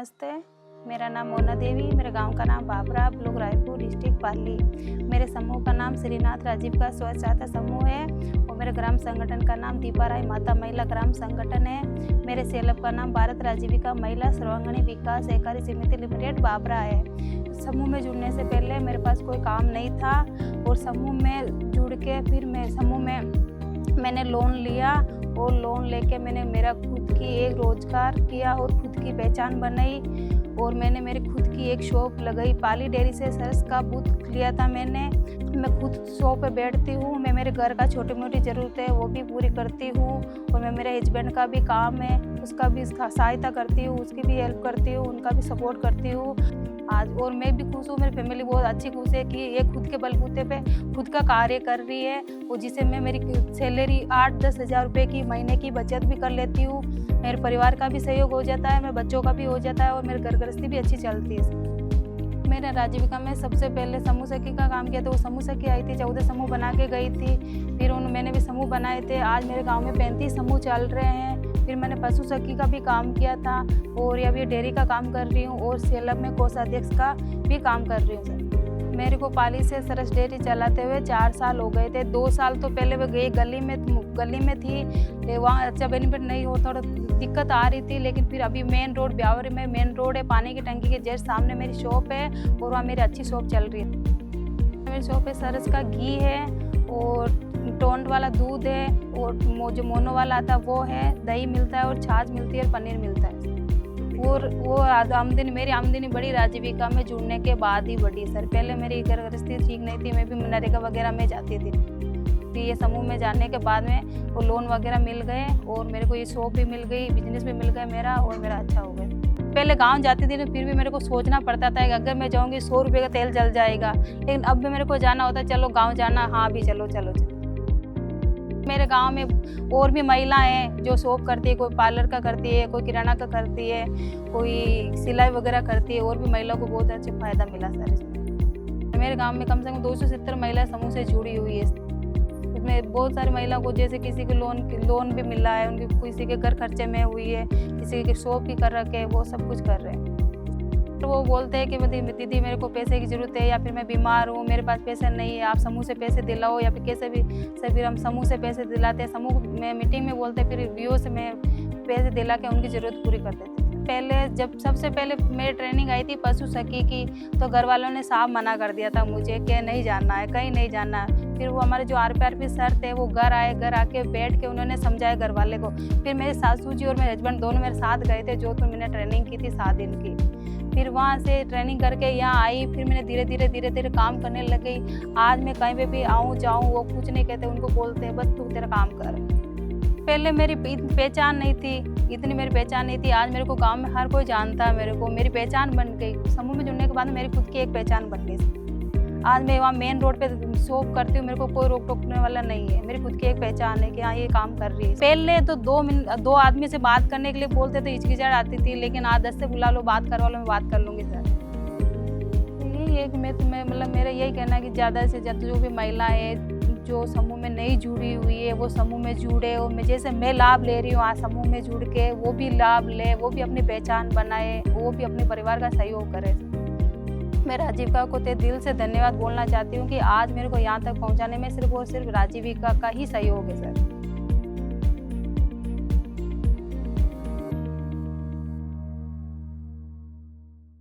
नमस्ते, मेरा नाम मोना देवी, मेरे गांव का नाम बाबरा, ब्लॉक रायपुर, डिस्ट्रिक्ट पाली। मेरे समूह का नाम श्रीनाथ राजीव का स्वयं सहायता समूह है और मेरे ग्राम संगठन का नाम दीपाराय माता महिला ग्राम संगठन है। मेरे सेलप का नाम भारत राजीविका महिला सर्वांगीण विकास सहकारी समिति लिमिटेड बाबरा है। समूह में जुड़ने से पहले मेरे पास कोई काम नहीं था और समूह में जुड़ के फिर मैंने लोन लिया और लोन लेके मैंने मेरा खुद की एक रोजगार किया और खुद की पहचान बनाई और मैंने मेरी खुद की एक शॉप लगाई। पाली डेयरी से सरस का बूथ लिया था मैं खुद शॉप पे बैठती हूँ। मैं मेरे घर का छोटी मोटी ज़रूरत है वो भी पूरी करती हूँ और मैं मेरे हस्बैंड का भी काम है उसका भी सहायता करती हूँ, उसकी भी हेल्प करती हूँ, उनका भी सपोर्ट करती हूँ आज। और मैं भी खुश हूँ, मेरी फैमिली बहुत अच्छी खुश है कि ये खुद के बलबूते पे खुद का कार्य कर रही है और जिसे मैं मेरी सैलरी 8-10 हज़ार रुपये की महीने की बचत भी कर लेती हूँ। मेरे परिवार का भी सहयोग हो जाता है, मेरे बच्चों का भी हो जाता है और मेरी घर गृहस्थी भी अच्छी चलती है। मैंने राजीविका में सबसे पहले समूह सखी का काम किया था। वो समूह सखी आई थी, 14 समूह बना के गई थी। फिर मैंने भी समूह बनाए थे। आज मेरे गांव में 35 समूह चल रहे हैं। फिर मैंने पशु सखी का भी काम किया था और अभी डेयरी का काम कर रही हूँ और सेलप में कोषाध्यक्ष का भी काम कर रही हूँ सर। मेरे को पाली से सरस डेयरी चलाते हुए 4 साल हो गए थे। 2 साल तो पहले वो गई गली में थी, वहाँ अच्छा बेनिफिट नहीं हो, थोड़ा दिक्कत आ रही थी। लेकिन फिर अभी मेन रोड ब्यावरी में मेन रोड है, पानी की टंकी के जस्ट सामने मेरी शॉप है और वहाँ मेरी अच्छी शॉप चल रही है। मेरी शॉप पे सरस का घी है और टोंड वाला दूध है और जो मोनो वाला आता है वो है, दही मिलता है और छाछ मिलती है और पनीर मिलता है। और वो मेरी आमदनी बढ़ी राजीविका में जुड़ने के बाद ही बढ़ी सर। पहले मेरी घर गृहस्थी ठीक नहीं थी, मैं भी मनरेगा वगैरह में जाती थी। ये समूह में जाने के बाद में वो लोन वगैरह मिल गए और मेरे को ये शॉप भी मिल गई, बिजनेस भी मिल गया मेरा और मेरा अच्छा हो गया। पहले गांव जाती थी तो फिर भी मेरे को सोचना पड़ता था कि अगर मैं जाऊंगी 100 रुपये का तेल जल जाएगा, लेकिन अब भी मेरे को जाना होता है, चलो गाँव जाना, हाँ भी चलो। मेरे गांव में और भी महिलाएं हैं जो शॉप करती है, कोई पार्लर का करती है, कोई किराना का करती है, कोई सिलाई वगैरह करती है और भी महिलाओं को बहुत अच्छा फ़ायदा मिला सर इसमें। मेरे गांव में कम से कम 270 महिला समूह से जुड़ी हुई है। इसमें बहुत सारी महिलाओं को जैसे किसी को लोन भी मिला है, उनकी किसी के घर खर्चे में हुई है, किसी के शॉप भी कर रखे, वो सब कुछ कर रहे हैं। तो वो बोलते हैं कि दीदी मेरे को पैसे की ज़रूरत है या फिर मैं बीमार हूँ, मेरे पास पैसे नहीं है, आप समूह से पैसे दिलाओ या फिर कैसे भी से फिर हम समूह से पैसे दिलाते हैं। समूह में मीटिंग में बोलते हैं, फिर वीओ से मैं पैसे दिला के उनकी ज़रूरत पूरी कर देते। पहले जब सबसे पहले मेरी ट्रेनिंग आई थी पशु सखी की, तो घर वालों ने साफ मना कर दिया था मुझे कि नहीं जाना है, कहीं नहीं जाना है। फिर वो हमारे जो RPRP सर थे वो घर आके बैठ के उन्होंने समझाया घर वाले को। फिर मेरे सासू जी और मेरे हस्बैंड दोनों मेरे साथ गए थे जोधपुर, मैंने ट्रेनिंग की थी 7 दिन की। फिर वहाँ से ट्रेनिंग करके यहाँ आई, फिर मैंने धीरे धीरे काम करने लग गई। आज मैं कहीं पे भी आऊँ जाऊँ वो कुछ नहीं कहते, उनको बोलते हैं बस तू तेरा काम कर। पहले मेरी पहचान नहीं थी, इतनी मेरी पहचान नहीं थी। आज मेरे को गांव में हर कोई जानता है मेरे को, मेरी पहचान बन गई। समूह में जुड़ने के बाद मेरी खुद की एक पहचान बन गई। आज मैं वहाँ मेन रोड पे शॉप करती हूँ, मेरे को कोई रोक टोकने वाला नहीं है। मेरी खुद की एक पहचान है कि हाँ ये काम कर रही है। पहले तो 2 आदमी से बात करने के लिए बोलते थे, हिचकिचाहट आती थी, लेकिन आज 10 से बुला लो, बात करवा लो, मैं बात कर लूँगी सर। यही है कि मैं मतलब मेरा यही कहना है कि ज़्यादा से ज़्यादा जो भी महिला है जो समूह में नहीं जुड़ी हुई है वो समूह में जुड़े। और मैं लाभ ले रही हूँ आज समूह में जुड़ के, वो भी लाभ ले, वो भी अपनी पहचान बनाए, वो भी अपने परिवार का सहयोग करे। मैं राजीविका को दिल से धन्यवाद बोलना चाहती हूँ कि आज मेरे को यहाँ तक पहुँचाने में सिर्फ और सिर्फ राजीविका का ही सहयोग है सर।